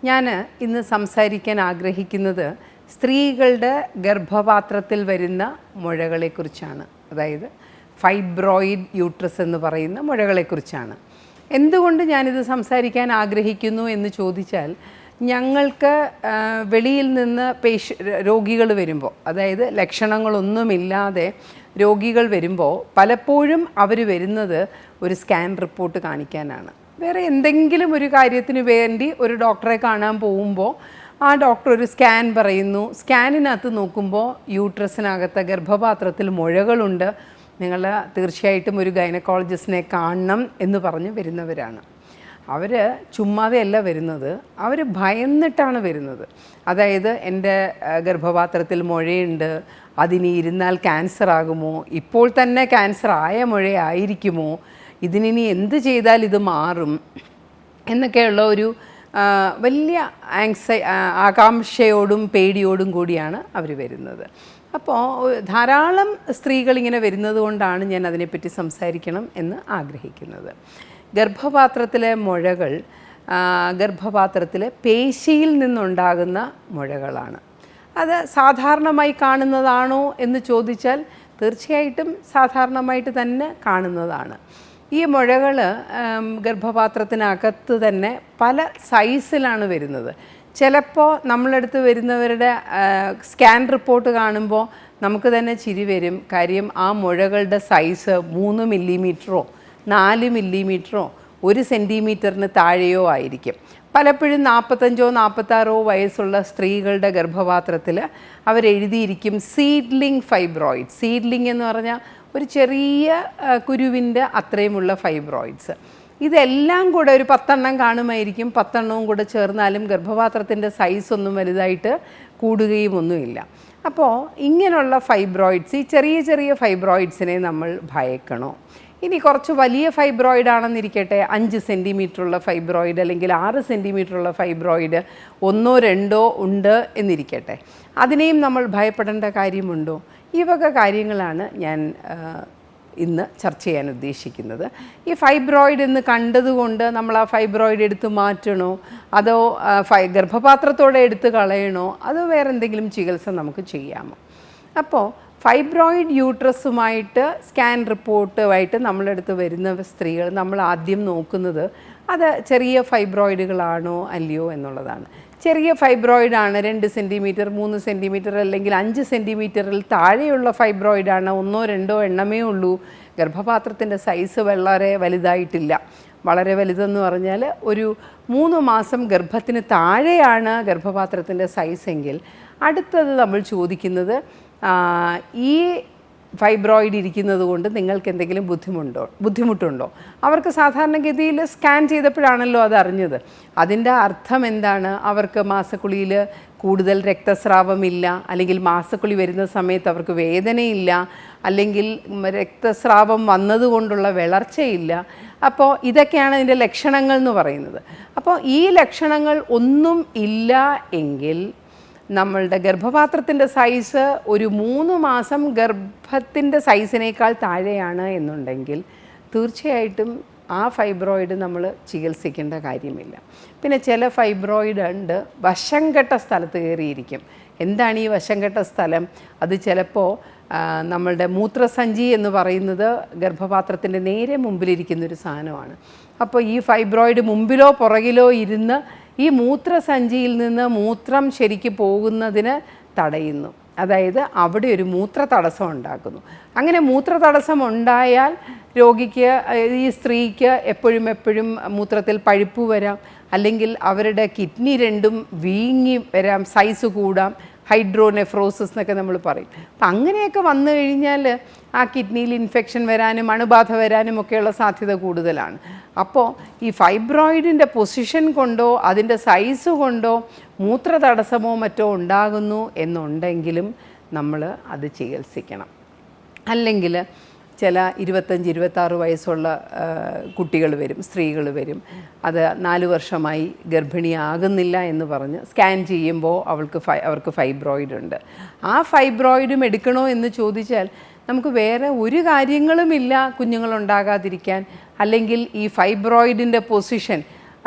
ഞാൻ ഇന്ന് സംസാരിക്കാൻ ആഗ്രഹിക്കുന്നത് സ്ത്രീകളുടെ ഗർഭപാത്രത്തിൽ വരുന്ന മുഴകളെക്കുറിച്ചാണ്. അതായത് ഫൈബ്രോയിഡ് യൂട്രസ് എന്ന് പറയുന്ന മുഴകളെക്കുറിച്ചാണ്. എന്തുകൊണ്ട് ഞാനിത് സംസാരിക്കാൻ ആഗ്രഹിക്കുന്നു എന്ന് ചോദിച്ചാൽ, ഞങ്ങൾക്ക് വെളിയിൽ നിന്ന് രോഗികൾ വരുമ്പോൾ, അതായത് ലക്ഷണങ്ങളൊന്നുമില്ലാതെ രോഗികൾ വരുമ്പോൾ പലപ്പോഴും അവർ വരുന്നത് ഒരു സ്കാൻ റിപ്പോർട്ട് കാണിക്കാനാണ്. വേറെ എന്തെങ്കിലും ഒരു കാര്യത്തിന് വേണ്ടി ഒരു ഡോക്ടറെ കാണാൻ പോകുമ്പോൾ ആ ഡോക്ടർ ഒരു സ്കാൻ പറയുന്നു. സ്കാനിനകത്ത് നോക്കുമ്പോൾ യൂട്രസിനകത്ത് ഗർഭപാത്രത്തിൽ മുഴകളുണ്ട്, നിങ്ങൾ തീർച്ചയായിട്ടും ഒരു ഗൈനക്കോളജിസ്റ്റിനെ കാണണം എന്ന് പറഞ്ഞ് വരുന്നവരാണ്. അവർ ചുമ്മാതെയല്ല വരുന്നത്, അവർ ഭയന്നിട്ടാണ് വരുന്നത്. അതായത് എൻ്റെ ഗർഭപാത്രത്തിൽ മുഴയുണ്ട്, അതിനി ഇരുന്നാൽ ക്യാൻസർ ആകുമോ, ഇപ്പോൾ തന്നെ ക്യാൻസർ ആയ മുഴയായിരിക്കുമോ, ഇതിനി എന്ത് ചെയ്താൽ ഇത് മാറും എന്നൊക്കെയുള്ള ഒരു വലിയ ആകാംക്ഷയോടും പേടിയോടും കൂടിയാണ് അവർ വരുന്നത്. അപ്പോൾ ധാരാളം സ്ത്രീകളിങ്ങനെ വരുന്നത് കൊണ്ടാണ് ഞാൻ അതിനെപ്പറ്റി സംസാരിക്കണം എന്ന് ആഗ്രഹിക്കുന്നത്. ഗർഭപാത്രത്തിലെ മുഴകൾ ഗർഭപാത്രത്തിലെ പേശിയിൽ നിന്നുണ്ടാകുന്ന മുഴകളാണ്. അത് സാധാരണമായി കാണുന്നതാണോ എന്ന് ചോദിച്ചാൽ തീർച്ചയായിട്ടും സാധാരണമായിട്ട് തന്നെ കാണുന്നതാണ്. ഈ മുഴകൾ ഗർഭപാത്രത്തിനകത്ത് തന്നെ പല സൈസിലാണ് വരുന്നത്. ചിലപ്പോൾ നമ്മളടുത്ത് വരുന്നവരുടെ സ്കാൻ റിപ്പോർട്ട് കാണുമ്പോൾ നമുക്ക് തന്നെ ചിരി വരും. കാര്യം ആ മുഴകളുടെ സൈസ് 3 മില്ലിമീറ്ററോ 4 മില്ലിമീറ്ററോ 1 സെൻറ്റിമീറ്ററിന് താഴെയോ ആയിരിക്കും. പലപ്പോഴും 45 46 വയസ്സുള്ള സ്ത്രീകളുടെ ഗർഭപാത്രത്തിൽ അവരെഴുതിയിരിക്കും സീഡ്ലിംഗ് ഫൈബ്രോയിഡ്. സീഡ്ലിംഗ് എന്ന് പറഞ്ഞാൽ ഒരു ചെറിയ കുരുവിൻ്റെ അത്രയുമുള്ള ഫൈബ്രോയിഡ്സ്. ഇതെല്ലാം കൂടെ ഒരു 10 എണ്ണം കാണുമായിരിക്കും. 10 എണ്ണവും കൂടെ ചേർന്നാലും ഗർഭപാത്രത്തിൻ്റെ സൈസ് ഒന്നും വലുതായിട്ട് കൂടുകയും ഒന്നുമില്ല. അപ്പോൾ ഇങ്ങനെയുള്ള ഫൈബ്രോയിഡ്സ്, ഈ ചെറിയ ചെറിയ ഫൈബ്രോയിഡ്സിനെ നമ്മൾ ഭയക്കണോ? ഇനി കുറച്ച് വലിയ ഫൈബ്രോയിഡ് ആണെന്നിരിക്കട്ടെ, 5 സെൻറ്റിമീറ്ററുള്ള ഫൈബ്രോയിഡ് അല്ലെങ്കിൽ 6 സെൻറ്റിമീറ്ററുള്ള ഫൈബ്രോയിഡ് 1 2 ഉണ്ട് എന്നിരിക്കട്ടെ, അതിനെയും നമ്മൾ ഭയപ്പെടേണ്ട കാര്യമുണ്ടോ? ഈ വക കാര്യങ്ങളാണ് ഞാൻ ഇന്ന് ചർച്ച ചെയ്യാൻ ഉദ്ദേശിക്കുന്നത്. ഈ ഫൈബ്രോയിഡ് എന്ന് കണ്ടതുകൊണ്ട് നമ്മൾ ആ ഫൈബ്രോയിഡ് എടുത്ത് മാറ്റണോ, അതോ ഗർഭപാത്രത്തോടെ എടുത്ത് കളയണോ, അതോ വേറെ എന്തെങ്കിലും ചികിത്സ നമുക്ക് ചെയ്യാമോ? അപ്പോൾ ഫൈബ്രോയിഡ് യൂട്രസുമായിട്ട് സ്കാൻ റിപ്പോർട്ടുമായിട്ട് നമ്മളെടുത്ത് വരുന്ന സ്ത്രീകൾ നമ്മൾ ആദ്യം നോക്കുന്നത് അത് ചെറിയ ഫൈബ്രോയിഡുകളാണോ അല്ലയോ എന്നുള്ളതാണ്. ചെറിയ ഫൈബ്രോയിഡാണ് 2 സെൻറ്റിമീറ്റർ 3 സെൻറ്റിമീറ്റർ അല്ലെങ്കിൽ 5 സെൻറ്റിമീറ്ററിൽ താഴെയുള്ള ഫൈബ്രോയിഡാണ് 1 2 എണ്ണമേ ഉള്ളൂ, ഗർഭപാത്രത്തിൻ്റെ സൈസ് വളരെ വലുതായിട്ടില്ല. വളരെ വലുതെന്ന് പറഞ്ഞാൽ ഒരു 3 മാസം ഗർഭത്തിന് താഴെയാണ് ഗർഭപാത്രത്തിൻ്റെ സൈസെങ്കിൽ അടുത്തത് നമ്മൾ ചോദിക്കുന്നത്, ഈ ഫൈബ്രോയിഡ് ഇരിക്കുന്നത് കൊണ്ട് നിങ്ങൾക്ക് എന്തെങ്കിലും ബുദ്ധിമുട്ടുണ്ടോ? അവർക്ക് സാധാരണഗതിയിൽ സ്കാൻ ചെയ്തപ്പോഴാണല്ലോ അത് അറിഞ്ഞത്. അതിൻ്റെ അർത്ഥം എന്താണ്? അവർക്ക് മാസക്കുളിയിൽ കൂടുതൽ രക്തസ്രാവമില്ല, അല്ലെങ്കിൽ മാസക്കുളി വരുന്ന സമയത്ത് അവർക്ക് വേദനയില്ല, അല്ലെങ്കിൽ രക്തസ്രാവം വന്നതുകൊണ്ടുള്ള വിളർച്ചയില്ല. അപ്പോൾ ഇതൊക്കെയാണ് ഇതിൻ്റെ ലക്ഷണങ്ങൾ എന്ന് പറയുന്നത്. അപ്പോൾ ഈ ലക്ഷണങ്ങൾ ഒന്നും ഇല്ല എങ്കിൽ നമ്മളുടെ ഗർഭപാത്രത്തിൻ്റെ സൈസ് ഒരു 3 മാസം ഗർഭത്തിൻ്റെ സൈസിനേക്കാൾ താഴെയാണ് എന്നുണ്ടെങ്കിൽ തീർച്ചയായിട്ടും ആ ഫൈബ്രോയിഡ് നമ്മൾ ചികിത്സിക്കേണ്ട കാര്യമില്ല. പിന്നെ ചില ഫൈബ്രോയിഡ് ഉണ്ട് വശം കെട്ട സ്ഥലത്ത് കയറിയിരിക്കും. എന്താണ് ഈ വശം കെട്ട സ്ഥലം? അത് ചിലപ്പോൾ നമ്മളുടെ മൂത്രസഞ്ചി എന്ന് പറയുന്നത് ഗർഭപാത്രത്തിൻ്റെ നേരെ മുമ്പിലിരിക്കുന്നൊരു സാധനമാണ്. അപ്പോൾ ഈ ഫൈബ്രോയിഡ് മുമ്പിലോ പുറകിലോ ഇരുന്ന് ഈ മൂത്രസഞ്ചിയിൽ നിന്ന് മൂത്രം ശരിക്ക് പോകുന്നതിന് തടയുന്നു. അതായത് അവിടെ ഒരു മൂത്ര തടസ്സം ഉണ്ടാക്കുന്നു. അങ്ങനെ മൂത്ര തടസ്സം ഉണ്ടായാൽ രോഗിക്ക്, ഈ സ്ത്രീക്ക് എപ്പോഴും മൂത്രത്തിൽ പഴുപ്പ് വരാം, അല്ലെങ്കിൽ അവരുടെ കിഡ്നി രണ്ടും വീങ്ങി വരാം, സൈസ് കൂടാം, ഹൈഡ്രോനെഫ്രോസിസ് എന്നൊക്കെ നമ്മൾ പറയും. അപ്പം അങ്ങനെയൊക്കെ വന്നു കഴിഞ്ഞാൽ ആ കിഡ്നിയിൽ ഇൻഫെക്ഷൻ വരാനും അണുബാധ വരാനും ഒക്കെയുള്ള സാധ്യത കൂടുതലാണ്. അപ്പോൾ ഈ ഫൈബ്രോയിഡിൻ്റെ പൊസിഷൻ കൊണ്ടോ അതിൻ്റെ സൈസ് കൊണ്ടോ മൂത്ര തടസ്സമോ മറ്റോ ഉണ്ടാകുന്നു എന്നുണ്ടെങ്കിലും നമ്മൾ അത് ചികിത്സിക്കണം. അല്ലെങ്കിൽ ചില 25-26 വയസ്സുള്ള കുട്ടികൾ വരും, സ്ത്രീകൾ വരും. അത് 4 വർഷമായി ഗർഭിണിയാകുന്നില്ല എന്ന് പറഞ്ഞ് സ്കാൻ ചെയ്യുമ്പോൾ അവർക്ക് ഫൈബ്രോയിഡ് ഉണ്ട്. ആ ഫൈബ്രോയിഡും എടുക്കണോ എന്ന് ചോദിച്ചാൽ നമുക്ക് വേറെ ഒരു കാര്യങ്ങളുമില്ല കുഞ്ഞുങ്ങളുണ്ടാകാതിരിക്കാൻ. അല്ലെങ്കിൽ ഈ ഫൈബ്രോയിഡിൻ്റെ പൊസിഷൻ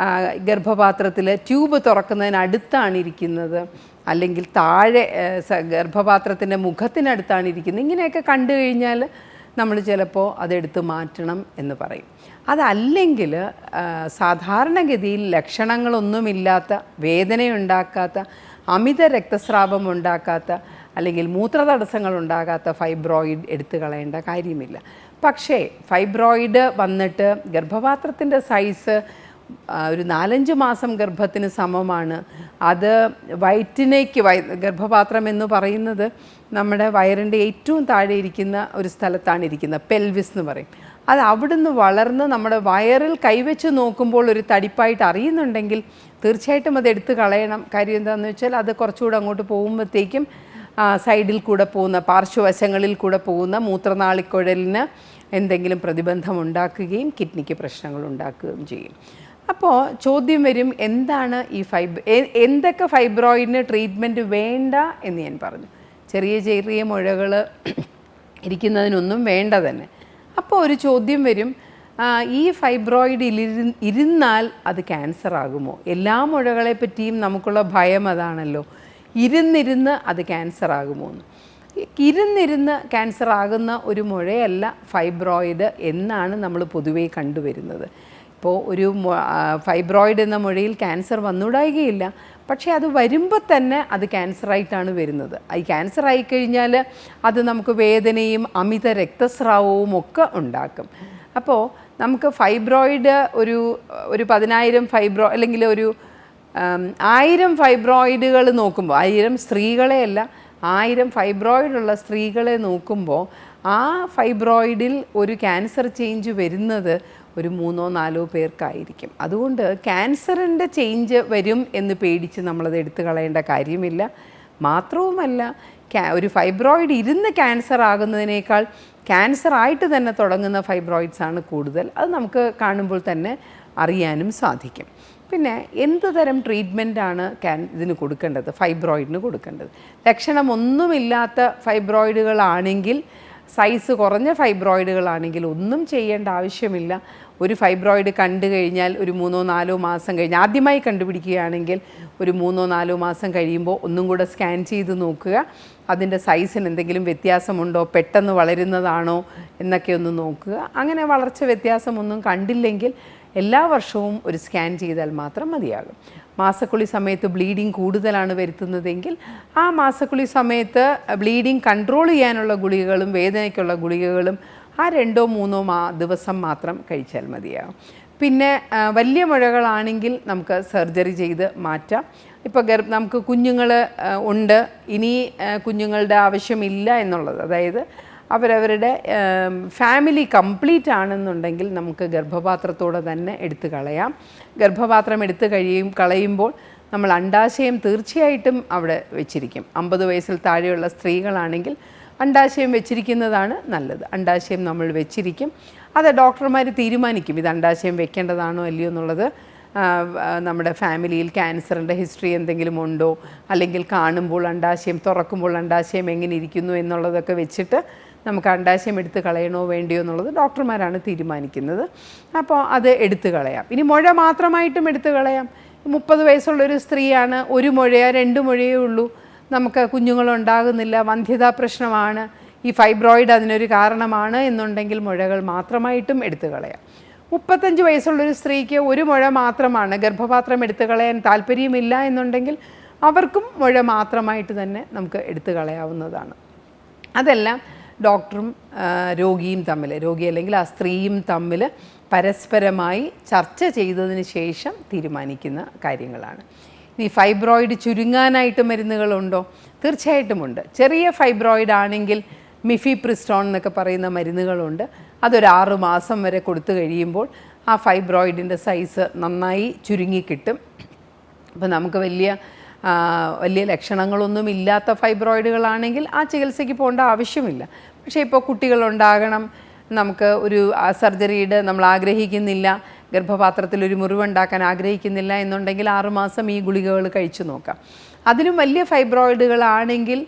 ഗർഭപാത്രത്തിൽ ട്യൂബ് തുറക്കുന്നതിനടുത്താണ് ഇരിക്കുന്നത്, അല്ലെങ്കിൽ താഴെ ഗർഭപാത്രത്തിൻ്റെ മുഖത്തിനടുത്താണ് ഇരിക്കുന്നത്, ഇങ്ങനെയൊക്കെ കണ്ടു കഴിഞ്ഞാൽ നമ്മൾ ചിലപ്പോൾ അതെടുത്ത് മാറ്റണം എന്ന് പറയും. അതല്ലെങ്കിൽ സാധാരണഗതിയിൽ ലക്ഷണങ്ങളൊന്നുമില്ലാത്ത, വേദനയുണ്ടാക്കാത്ത, അമിത രക്തസ്രാവം ഉണ്ടാക്കാത്ത, അല്ലെങ്കിൽ മൂത്രതടസ്സങ്ങൾ ഉണ്ടാകാത്ത ഫൈബ്രോയിഡ് എടുത്തു കളയേണ്ട കാര്യമില്ല. പക്ഷേ ഫൈബ്രോയിഡ് വന്നിട്ട് ഗർഭപാത്രത്തിൻ്റെ സൈസ് ഒരു 4-5 മാസം ഗർഭത്തിന് സമമാണ്. അത് ഗർഭപാത്രം എന്ന് പറയുന്നത് നമ്മുടെ വയറിൻ്റെ ഏറ്റവും താഴെ ഇരിക്കുന്ന ഒരു സ്ഥലത്താണ് ഇരിക്കുന്നത്, പെൽവിസ് എന്ന് പറയും. അത് അവിടുന്ന് വളർന്ന് നമ്മുടെ വയറിൽ കൈവച്ച് നോക്കുമ്പോൾ ഒരു തടിപ്പായിട്ട് അറിയുന്നുണ്ടെങ്കിൽ തീർച്ചയായിട്ടും അത് എടുത്ത് കളയണം. കാര്യം എന്താണെന്ന് വെച്ചാൽ അത് കുറച്ചുകൂടെ അങ്ങോട്ട് പോകുമ്പോഴത്തേക്കും സൈഡിൽ കൂടെ പോകുന്ന, പാർശ്വവശങ്ങളിൽ കൂടെ പോകുന്ന മൂത്രനാളിക്കുഴലിന് എന്തെങ്കിലും പ്രതിബന്ധം ഉണ്ടാക്കുകയും കിഡ്നിക്ക് പ്രശ്നങ്ങൾ ഉണ്ടാക്കുകയും ചെയ്യും. അപ്പോൾ ചോദ്യം വരും, എന്താണ് ഈ എന്തൊക്കെ ഫൈബ്രോയിഡിന് ട്രീറ്റ്മെൻറ്റ് വേണ്ട എന്ന് ഞാൻ പറഞ്ഞു. ചെറിയ ചെറിയ മുഴകൾ ഇരിക്കുന്നതിനൊന്നും വേണ്ട തന്നെ. അപ്പോൾ ഒരു ചോദ്യം വരും, ഈ ഫൈബ്രോയിഡ് ഇരുന്നാൽ അത് ക്യാൻസർ ആകുമോ? എല്ലാ മുഴകളെ പറ്റിയും നമുക്കുള്ള ഭയം അതാണല്ലോ, ഇരുന്നിരുന്ന് അത് ക്യാൻസർ ആകുമോ എന്ന്. ഇരുന്നിരുന്ന് ക്യാൻസർ ആകുന്ന ഒരു മുഴയല്ല ഫൈബ്രോയിഡ് എന്നാണ് നമ്മൾ പൊതുവേ കണ്ടുവരുന്നത്. ഇപ്പോൾ ഒരു ഫൈബ്രോയിഡ് എന്ന മുഴയിൽ ക്യാൻസർ വന്നുകൂടായികയില്ല, പക്ഷേ അത് വരുമ്പോൾ തന്നെ അത് ക്യാൻസറായിട്ടാണ് വരുന്നത്. ഈ ക്യാൻസർ ആയിക്കഴിഞ്ഞാൽ അത് നമുക്ക് വേദനയും അമിത രക്തസ്രാവവും ഒക്കെ ഉണ്ടാക്കും. അപ്പോൾ നമുക്ക് ഫൈബ്രോയിഡ് ഒരു 10,000 അല്ലെങ്കിൽ ഒരു 1000 ഫൈബ്രോയിഡുകൾ നോക്കുമ്പോൾ, 1000 സ്ത്രീകളെയല്ല, 1000 ഫൈബ്രോയിഡുള്ള സ്ത്രീകളെ നോക്കുമ്പോൾ ആ ഫൈബ്രോയിഡിൽ ഒരു ക്യാൻസർ ചേഞ്ച് വരുന്നത് ഒരു 3-4 പേർക്കായിരിക്കും. അതുകൊണ്ട് ക്യാൻസറിൻ്റെ ചേഞ്ച് വരും എന്ന് പേടിച്ച് നമ്മളത് എടുത്തു കളയേണ്ട കാര്യമില്ല. മാത്രവുമല്ല, ഒരു ഫൈബ്രോയിഡ് ഇരുന്ന് ക്യാൻസർ ആകുന്നതിനേക്കാൾ ക്യാൻസറായിട്ട് തന്നെ തുടങ്ങുന്ന ഫൈബ്രോയിഡ്സാണ് കൂടുതൽ. അത് നമുക്ക് കാണുമ്പോൾ തന്നെ അറിയാനും സാധിക്കും. പിന്നെ എന്ത് തരം ട്രീറ്റ്മെൻറ്റാണ് ഇതിന് കൊടുക്കേണ്ടത്, ഫൈബ്രോയിഡിന് കൊടുക്കേണ്ടത്? ലക്ഷണമൊന്നുമില്ലാത്ത ഫൈബ്രോയിഡുകളാണെങ്കിൽ, സൈസ് കുറഞ്ഞ ഫൈബ്രോയിഡുകളാണെങ്കിൽ ഒന്നും ചെയ്യേണ്ട ആവശ്യമില്ല. ഒരു ഫൈബ്രോയിഡ് കണ്ടു കഴിഞ്ഞാൽ ഒരു 3-4 മാസം കഴിഞ്ഞ്, ആദ്യമായി കണ്ടുപിടിക്കുകയാണെങ്കിൽ ഒരു 3-4 മാസം കഴിയുമ്പോൾ ഒന്നും കൂടെ സ്കാൻ ചെയ്ത് നോക്കുക. അതിൻ്റെ സൈസിന് എന്തെങ്കിലും വ്യത്യാസമുണ്ടോ, പെട്ടെന്ന് വളരുന്നതാണോ എന്നൊക്കെ ഒന്ന് നോക്കുക. അങ്ങനെ വളർച്ച വ്യത്യാസമൊന്നും കണ്ടില്ലെങ്കിൽ എല്ലാ വർഷവും ഒരു സ്കാൻ ചെയ്താൽ മാത്രം മതിയാകും. മാസക്കുളി സമയത്ത് ബ്ലീഡിങ് കൂടുതലാണ് വരുത്തുന്നതെങ്കിൽ ആ മാസക്കുളി സമയത്ത് ബ്ലീഡിങ് കൺട്രോൾ ചെയ്യാനുള്ള ഗുളികകളും വേദനയ്ക്കുള്ള ഗുളികകളും ആ 2-3 ദിവസം മാത്രം കഴിച്ചാൽ മതിയാകും. പിന്നെ വലിയ മുഴകളാണെങ്കിൽ നമുക്ക് സർജറി ചെയ്ത് മാറ്റാം. ഇപ്പോൾ നമുക്ക് കുഞ്ഞുങ്ങൾ ഉണ്ട്, ഇനി കുഞ്ഞുങ്ങളുടെ ആവശ്യമില്ല എന്നുള്ളത്, അതായത് അവരവരുടെ ഫാമിലി കംപ്ലീറ്റ് ആണെന്നുണ്ടെങ്കിൽ നമുക്ക് ഗർഭപാത്രത്തോടെ തന്നെ എടുത്തു കളയാം. ഗർഭപാത്രം എടുത്തു കളയുമ്പോൾ നമ്മൾ അണ്ഡാശയം തീർച്ചയായിട്ടും അവിടെ വെച്ചിരിക്കും. 50 വയസ്സിൽ താഴെയുള്ള സ്ത്രീകളാണെങ്കിൽ അണ്ഡാശയം വെച്ചിരിക്കുന്നതാണ് നല്ലത്. അണ്ഡാശയം നമ്മൾ വെച്ചിരിക്കും. അത് ഡോക്ടർമാർ തീരുമാനിക്കും ഇത് അണ്ഡാശയം വെക്കേണ്ടതാണോ അല്ലയോ എന്നുള്ളത്. നമ്മുടെ ഫാമിലിയിൽ ക്യാൻസറിൻ്റെ ഹിസ്റ്ററി എന്തെങ്കിലും ഉണ്ടോ, അല്ലെങ്കിൽ കാണുമ്പോൾ അണ്ഡാശയം തുറക്കുമ്പോൾ അണ്ഡാശയം എങ്ങനെ ഇരിക്കുന്നു എന്നുള്ളതൊക്കെ വെച്ചിട്ട് നമുക്ക് അണ്ഡാശയം എടുത്ത് കളയണോ വേണ്ടിയോ എന്നുള്ളത് ഡോക്ടർമാരാണ് തീരുമാനിക്കുന്നത്. അപ്പോൾ അത് എടുത്തു കളയാം. ഇനി മുഴ മാത്രമായിട്ടും എടുത്തു കളയാം. 30 വയസ്സുള്ളൊരു സ്ത്രീയാണ്, 1 മുഴയോ 2 മുഴയേ ഉള്ളൂ, നമുക്ക് കുഞ്ഞുങ്ങളുണ്ടാകുന്നില്ല, വന്ധ്യതാ പ്രശ്നമാണ്, ഈ ഫൈബ്രോയിഡ് അതിനൊരു കാരണമാണ് എന്നുണ്ടെങ്കിൽ മുഴകൾ മാത്രമായിട്ടും എടുത്തു കളയാം. 35 വയസ്സുള്ളൊരു സ്ത്രീക്ക് 1 മുഴ മാത്രമാണ്, ഗർഭപാത്രം എടുത്തു കളയാൻ താല്പര്യമില്ല എന്നുണ്ടെങ്കിൽ അവർക്കും മുഴ മാത്രമായിട്ട് തന്നെ നമുക്ക് എടുത്തു കളയാവുന്നതാണ്. അതെല്ലാം ഡോക്ടറും രോഗിയും തമ്മിൽ, രോഗി അല്ലെങ്കിൽ ആ സ്ത്രീയും തമ്മിൽ പരസ്പരമായി ചർച്ച ചെയ്തതിന് ശേഷം തീരുമാനിക്കുന്ന കാര്യങ്ങളാണ്. ഈ ഫൈബ്രോയിഡ് ചുരുങ്ങാനായിട്ട് മരുന്നുകളുണ്ടോ? തീർച്ചയായിട്ടും ഉണ്ട്. ചെറിയ ഫൈബ്രോയിഡ് ആണെങ്കിൽ മിഫിപ്രിസ്റ്റോൺ എന്നൊക്കെ പറയുന്ന മരുന്നുകളുണ്ട്. അതൊരു 6 മാസം വരെ കൊടുത്തു കഴിയുമ്പോൾ ആ ഫൈബ്രോയിഡിൻ്റെ സൈസ് നന്നായി ചുരുങ്ങിക്കിട്ടും. അപ്പോൾ നമുക്ക് വലിയ ലക്ഷണങ്ങളൊന്നും ഇല്ലാത്ത ഫൈബ്രോയിഡുകളാണെങ്കിൽ ആ ചികിത്സയ്ക്ക് പോകേണ്ട ആവശ്യമില്ല. പക്ഷേ ഇപ്പോൾ കുട്ടികളുണ്ടാകണം, നമുക്ക് ഒരു സർജറിയുടെ നമ്മൾ ആഗ്രഹിക്കുന്നില്ല, ഗർഭപാത്രത്തിൽ ഒരു മുറിവുണ്ടാക്കാൻ ആഗ്രഹിക്കുന്നില്ല എന്നുണ്ടെങ്കിൽ 6 മാസം ഈ ഗുളികകൾ കഴിച്ചു നോക്കാം. അതിലും വലിയ ഫൈബ്രോയിഡുകളാണെങ്കിൽ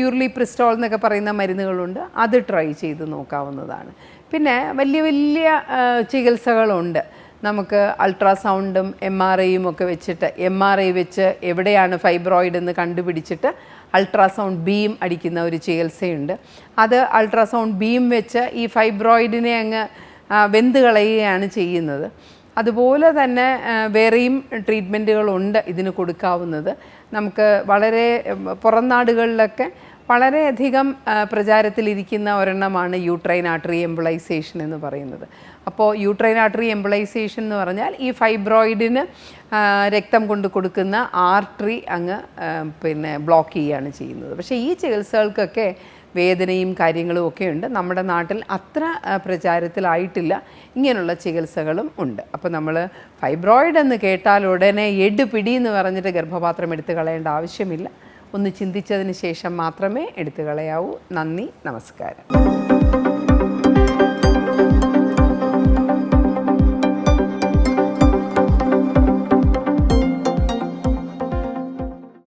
യൂറിലിപ്രിസ്റ്റോൾ എന്നൊക്കെ പറയുന്ന മരുന്നുകളുണ്ട്, അത് ട്രൈ ചെയ്ത് നോക്കാവുന്നതാണ്. പിന്നെ വലിയ ചികിത്സകളുണ്ട്. നമുക്ക് അൾട്രാസൗണ്ടും MRIയും ഒക്കെ വെച്ചിട്ട് MRI വെച്ച് എവിടെയാണ് ഫൈബ്രോയിഡ് എന്ന് കണ്ടുപിടിച്ചിട്ട് അൾട്രാസൗണ്ട് ബീം അടിക്കുന്ന ഒരു ചികിത്സയുണ്ട്. അത് അൾട്രാസൗണ്ട് ബീം വെച്ച് ഈ ഫൈബ്രോയിഡിനെ അങ്ങ് വെന്ത് കളയുകയാണ് ചെയ്യുന്നത്. അതുപോലെ തന്നെ വേറെയും ട്രീറ്റ്മെൻറ്റുകളുണ്ട് ഇതിന് കൊടുക്കാവുന്നത്. നമുക്ക് വളരെ പുറം നാടുകളിലൊക്കെ വളരെയധികം പ്രചാരത്തിലിരിക്കുന്ന ഒരെണ്ണമാണ് യൂട്രൈൻ ആർട്ടറി എംബോളൈസേഷൻ എന്ന് പറയുന്നത്. അപ്പോൾ യൂട്രൈൻ ആർട്ടറി എംബോളൈസേഷൻ എന്ന് പറഞ്ഞാൽ ഈ ഫൈബ്രോയിഡിന് രക്തം കൊണ്ട് കൊടുക്കുന്ന ആർട്ടറി അങ്ങ് ബ്ലോക്ക് ചെയ്യുകയാണ് ചെയ്യുന്നത്. പക്ഷേ ഈ ചികിത്സകൾക്കൊക്കെ വേദനയും കാര്യങ്ങളും ഒക്കെ ഉണ്ട്. നമ്മുടെ നാട്ടിൽ അത്ര പ്രചാരത്തിലായിട്ടില്ല. ഇങ്ങനെയുള്ള ചികിത്സകളും ഉണ്ട്. അപ്പോൾ നമ്മൾ ഫൈബ്രോയിഡ് എന്ന് കേട്ടാൽ ഉടനെ പിടി എന്ന് പറഞ്ഞിട്ട് ഗർഭപാത്രം എടുത്തു കളയേണ്ട ആവശ്യമില്ല. ഒന്ന് ചിന്തിച്ചതിന് ശേഷം മാത്രമേ എടുത്തു കളയാവൂ. നന്ദി, നമസ്കാരം.